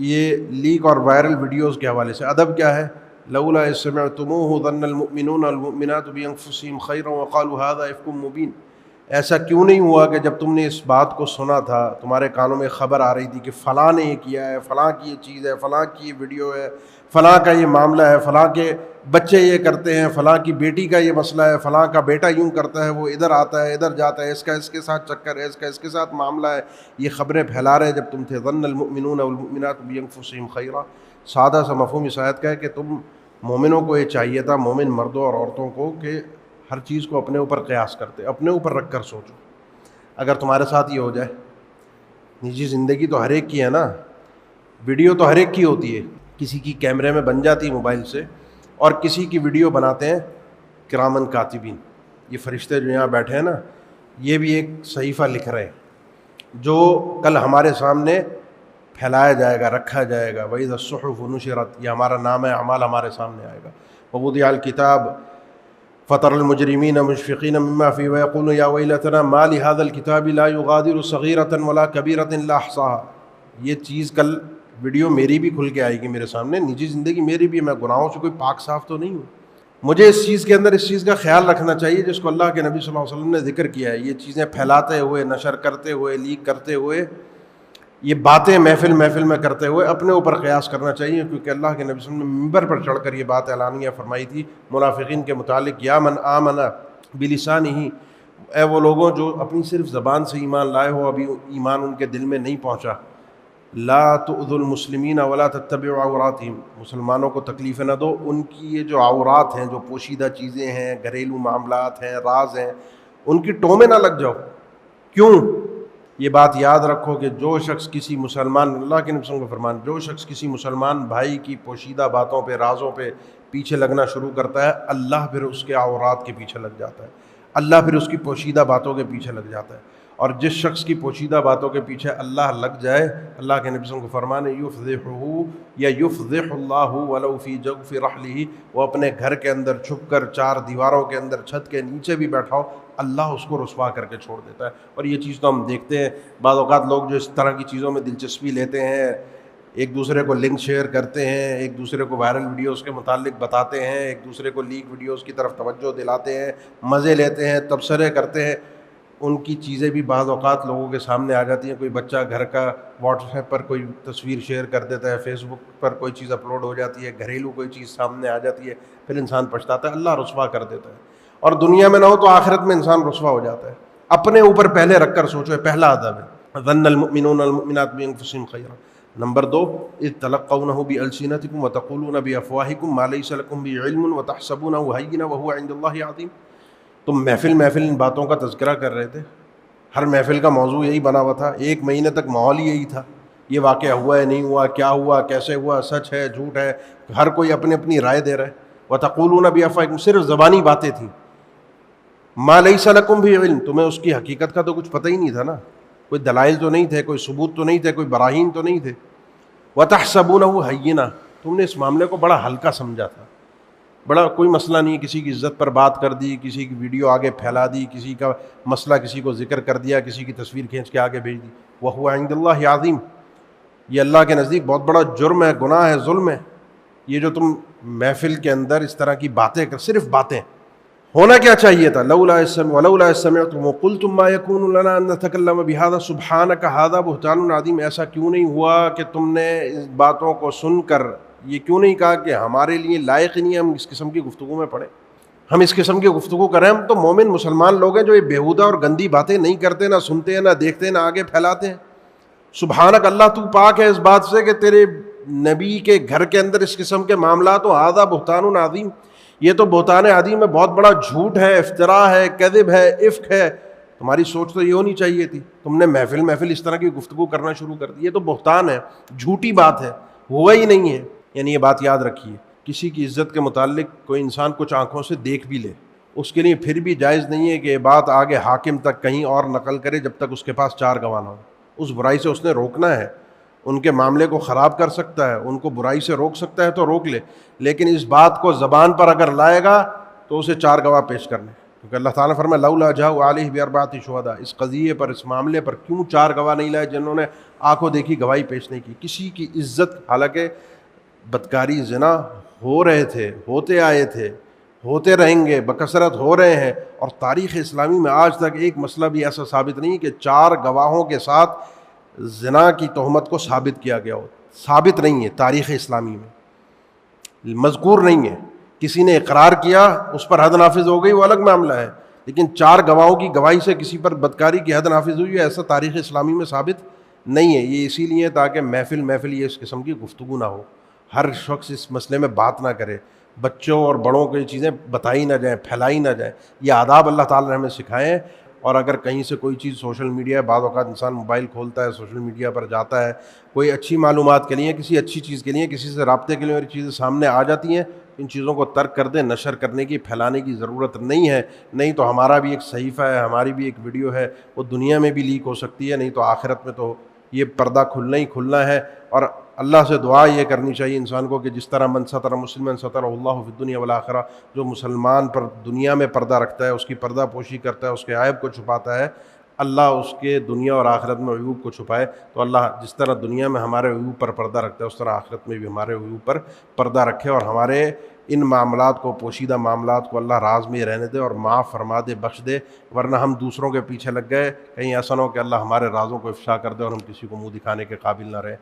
یہ لیک اور viral videos کے حوالے سے ادب کیا ہے؟ لولا اذ سمعتموہ ظن المؤمنون والمؤمنات بانفسہم خیرا وقالوا ھذا افک مبین. ایسا کیوں نہیں ہوا کہ جب تم نے اس بات کو سنا تھا تمہارے کانوں میں خبر آ رہی تھی کہ فلاں نے یہ کیا ہے، فلاں کی یہ چیز ہے، فلاں کی یہ ویڈیو ہے، فلاں کا یہ معاملہ ہے، فلاں کے بچے یہ کرتے ہیں، فلاں کی بیٹی کا یہ مسئلہ ہے، فلاں کا بیٹا یوں کرتا ہے، وہ ادھر آتا ہے ادھر جاتا ہے، اس کا اس کے ساتھ چکر ہے، اس کا اس کے ساتھ معاملہ ہے. یہ خبریں پھیلا رہے جب تم تھے. ظن المؤمنون والمؤمنات بانفسہم خیرا. سادہ سا مفہوم اس آیت کا ہے کہ تم مومنوں کو یہ چاہیے تھا، مومن مردوں اور عورتوں کو، کہ ہر چیز کو اپنے اوپر قیاس کرتے، اپنے اوپر رکھ کر سوچو. اگر تمہارے ساتھ یہ ہو جائے، نجی زندگی تو ہر ایک کی ہے نا، ویڈیو تو ہر ایک کی ہوتی ہے، کسی کی کیمرے میں بن جاتی ہے موبائل سے، اور کسی کی ویڈیو بناتے ہیں کرامن کاتبین. یہ فرشتے جو یہاں بیٹھے ہیں نا، یہ بھی ایک صحیفہ لکھ رہے ہیں جو کل ہمارے سامنے پھیلایا جائے گا، رکھا جائے گا. وَإِذَا الصُّحُفُ نُشِرَتْ، یہ ہمارا نام ہے، اعمال ہمارے سامنے آئے گا. وَوُضِعَ الْكِتَابُ فَتَرَى الْمُجْرِمِينَ مُشْفِقِينَ مِمَّا فِيهِ وَيَقُولُونَ يَا وَيْلَتَنَا مَا لِهَذَا الْكِتَابِ لَا يُغَادِرُ صَغِيرَةً وَلَا كَبِيرَةً إِلَّا أَحْصَاهَا. یہ چیز کل ویڈیو میری بھی کھل کے آئے گی میرے سامنے، نجی زندگی میری بھی، میں گناہوں سے کوئی پاک صاف تو نہیں ہوں. مجھے اس چیز کے اندر اس چیز کا خیال رکھنا چاہیے جس کو اللہ کے نبی صلی اللہ علیہ وسلم نے ذکر کیا ہے. یہ چیزیں پھیلاتے ہوئے، نشر کرتے ہوئے، لیک کرتے ہوئے، یہ باتیں محفل میں کرتے ہوئے اپنے اوپر قیاس کرنا چاہیے، کیونکہ اللہ کے نبی صلی اللہ علیہ وسلم نے ممبر پر چڑھ کر یہ بات اعلانیہ فرمائی تھی منافقین کے متعلق. یا من آمن بلسانہ، اے وہ لوگوں جو اپنی صرف زبان سے ایمان لائے ہو، ابھی ایمان ان کے دل میں نہیں پہنچا. لا تؤذوا المسلمین ولا تتبعوا عوراتہم، مسلمانوں کو تکلیفیں نہ دو، ان کی یہ جو عورات ہیں، جو پوشیدہ چیزیں ہیں، گھریلو معاملات ہیں، راز ہیں، ان کی ٹومیں نہ لگ جاؤ. کیوں؟ یہ بات یاد رکھو کہ جو شخص کسی مسلمان، اللہ کے نبی صلی اللہ علیہ وسلم کا فرمان، جو شخص کسی مسلمان بھائی کی پوشیدہ باتوں پہ، رازوں پہ پیچھے لگنا شروع کرتا ہے، اللہ پھر اس کے عورات کے پیچھے لگ جاتا ہے، اللہ پھر اس کی پوشیدہ باتوں کے پیچھے لگ جاتا ہے. اور جس شخص کی پوشیدہ باتوں کے پیچھے اللہ لگ جائے، اللہ کے نبی صلی اللہ علیہ وسلم کو فرمان ہے یفضحہ یا یفضح اللہ ولو فی جوف رحلہ، وہ اپنے گھر کے اندر چھپ کر، چار دیواروں کے اندر، چھت کے نیچے بھی بیٹھا ہو، اللہ اس کو رسوا کر کے چھوڑ دیتا ہے. اور یہ چیز تو ہم دیکھتے ہیں، بعض اوقات لوگ جو اس طرح کی چیزوں میں دلچسپی لیتے ہیں، ایک دوسرے کو لنک شیئر کرتے ہیں، ایک دوسرے کو وائرل ویڈیوز کے متعلق بتاتے ہیں، ایک دوسرے کو لیک ویڈیوز کی طرف توجہ دلاتے ہیں، مزے لیتے ہیں، تبصرے کرتے ہیں. ان کی چیزیں بھی بعض اوقات لوگوں کے سامنے آ جاتی ہیں. کوئی بچہ گھر کا واٹس ایپ پر کوئی تصویر شیئر کر دیتا ہے، فیس بک پر کوئی چیز اپلوڈ ہو جاتی ہے، گھریلو کوئی چیز سامنے آ جاتی ہے، پھر انسان پچھتاتا ہے، اللہ رسوا کر دیتا ہے. اور دنیا میں نہ ہو تو آخرت میں انسان رسوا ہو جاتا ہے. اپنے اوپر پہلے رکھ کر سوچو، پہلا ادب ہے. ظن المؤمنون والمؤمنات بانفسہم خیرا. نمبر 2، اذ تلقونه بألسنتکم وتقولون بأفواہکم ما لیس لکم به علم وتحسبونه هینا وهو عند اللہ عظیم. تم محفل ان باتوں کا تذکرہ کر رہے تھے، ہر محفل کا موضوع یہی بنا ہوا تھا، ایک مہینے تک ماحول ہی یہی تھا، یہ واقعہ ہوا ہے نہیں ہوا، کیا ہوا، کیسے ہوا، سچ ہے جھوٹ ہے، ہر کوئی اپنی رائے دے رہا ہے. وتقولون بأفواہکم، صرف زبانی باتیں تھیں. ما لیس لکم بھی علم، تمہیں اس کی حقیقت کا تو کچھ پتہ ہی نہیں تھا نا، کوئی دلائل تو نہیں تھے، کوئی ثبوت تو نہیں تھے، کوئی براہین تو نہیں تھے. وتحسبونہ ہینا، تم نے اس معاملے کو بڑا ہلکا سمجھا تھا، بڑا کوئی مسئلہ نہیں، کسی کی عزت پر بات کر دی، کسی کی ویڈیو آگے پھیلا دی، کسی کا مسئلہ کسی کو ذکر کر دیا، کسی کی تصویر کھینچ کے آگے بھیج دی. وَهُوَ عِندَ اللَّهِ عَظِيمٌ، یہ اللہ کے نزدیک بہت بڑا جرم ہے، گناہ ہے، ظلم ہے. یہ جو تم محفل کے اندر اس طرح کی باتیں کر، صرف باتیں. ہونا کیا چاہیے تھا؟ لولا اذ سمعتم قلتم ما يكون لنا ان نتكلم بهذا سبحانك هذا بهتان عظیم. ایسا کیوں نہیں ہوا کہ تم نے اس باتوں کو سن کر یہ کیوں نہیں کہا کہ ہمارے لیے لائق نہیں ہے ہم اس قسم کی گفتگو میں پڑیں، ہم اس قسم کی گفتگو کریں. ہم تو مومن مسلمان لوگ ہیں جو یہ بیہودہ اور گندی باتیں نہیں کرتے، نہ سنتے ہیں، نہ دیکھتے ہیں، نہ آگے پھیلاتے ہیں. سبحانک، اللہ تو پاک ہے اس بات سے کہ تیرے نبی کے گھر کے اندر اس قسم کے معاملات ہو. ھذا بہتان عظیم، یہ تو بہتان عظیم ہے، بہت بڑا جھوٹ ہے، افتراء ہے، کذب ہے، افک ہے. تمہاری سوچ تو یہ ہونی چاہیے تھی، تم نے محفل اس طرح کی گفتگو کرنا شروع کر دی. یہ تو بہتان ہے، جھوٹی بات ہے، ہوا ہی نہیں ہے. یعنی یہ بات یاد رکھیے، کسی کی عزت کے متعلق کوئی انسان کچھ آنکھوں سے دیکھ بھی لے، اس کے لیے پھر بھی جائز نہیں ہے کہ یہ بات آگے حاکم تک کہیں اور نقل کرے جب تک اس کے پاس 4 گواہ نہ ہو. اس برائی سے اس نے روکنا ہے، ان کے معاملے کو خراب کر سکتا ہے، ان کو برائی سے روک سکتا ہے تو روک لے، لیکن اس بات کو زبان پر اگر لائے گا تو اسے 4 گواہ پیش کرنے. کیونکہ اللہ تعالیٰ نے فرمایا لولا جاءوا علیہ باربعۃ شہداء، اس قضیے پر، اس معاملے پر کیوں 4 گواہ نہیں لائے جنہوں نے آنکھوں دیکھی گواہی پیش نہیں کی. کسی کی عزت، حالانکہ بدکاری زنا ہو رہے تھے، ہوتے آئے تھے، ہوتے رہیں گے، بکثرت ہو رہے ہیں، اور تاریخ اسلامی میں آج تک ایک مسئلہ بھی ایسا ثابت نہیں کہ 4 گواہوں کے ساتھ زنا کی تہمت کو ثابت کیا گیا ہو. ثابت نہیں ہے، تاریخ اسلامی میں مذکور نہیں ہے. کسی نے اقرار کیا، اس پر حد نافذ ہو گئی، وہ الگ معاملہ ہے، لیکن 4 گواہوں کی گواہی سے کسی پر بدکاری کی حد نافذ ہوئی ہے، ایسا تاریخ اسلامی میں ثابت نہیں ہے. یہ اسی لیے تاکہ محفل یہ اس قسم کی گفتگو نہ ہو، ہر شخص اس مسئلے میں بات نہ کرے، بچوں اور بڑوں کو یہ چیزیں بتائی نہ جائیں، پھیلائی نہ جائیں. یہ آداب اللہ تعالیٰ نے ہمیں سکھائے ہیں. اور اگر کہیں سے کوئی چیز سوشل میڈیا، بعض اوقات انسان موبائل کھولتا ہے، سوشل میڈیا پر جاتا ہے، کوئی اچھی معلومات کے لیے، کسی اچھی چیز کے لیے، کسی سے رابطے کے لیے اور چیزیں سامنے آ جاتی ہیں، ان چیزوں کو ترک کر دیں. نشر کرنے کی، پھیلانے کی ضرورت نہیں ہے. نہیں تو ہمارا بھی ایک صحیفہ ہے، ہماری بھی ایک ویڈیو ہے، وہ دنیا میں بھی لیک ہو سکتی ہے، نہیں تو آخرت میں تو یہ پردہ کھلنا ہی کھلنا ہے. اور اللہ سے دعا یہ کرنی چاہیے انسان کو کہ جس طرح من ستر مسلمًا سترہ اللہ فی الدنیا والآخرہ، جو مسلمان پر دنیا میں پردہ رکھتا ہے، اس کی پردہ پوشی کرتا ہے، اس کے عیب کو چھپاتا ہے، اللہ اس کے دنیا اور آخرت میں عیوب کو چھپائے. تو اللہ جس طرح دنیا میں ہمارے عیوب پر پردہ رکھتا ہے، اس طرح آخرت میں بھی ہمارے عیوب پر پردہ رکھے، اور ہمارے ان معاملات کو، پوشیدہ معاملات کو اللہ راز میں رہنے دے اور معاف فرما دے، بخش دے. ورنہ ہم دوسروں کے پیچھے لگ گئے، کہیں ایسا نہ ہو کہ اللہ ہمارے رازوں کو افشا کر دے اور ہم کسی کو منہ دکھانے کے قابل نہ رہیں.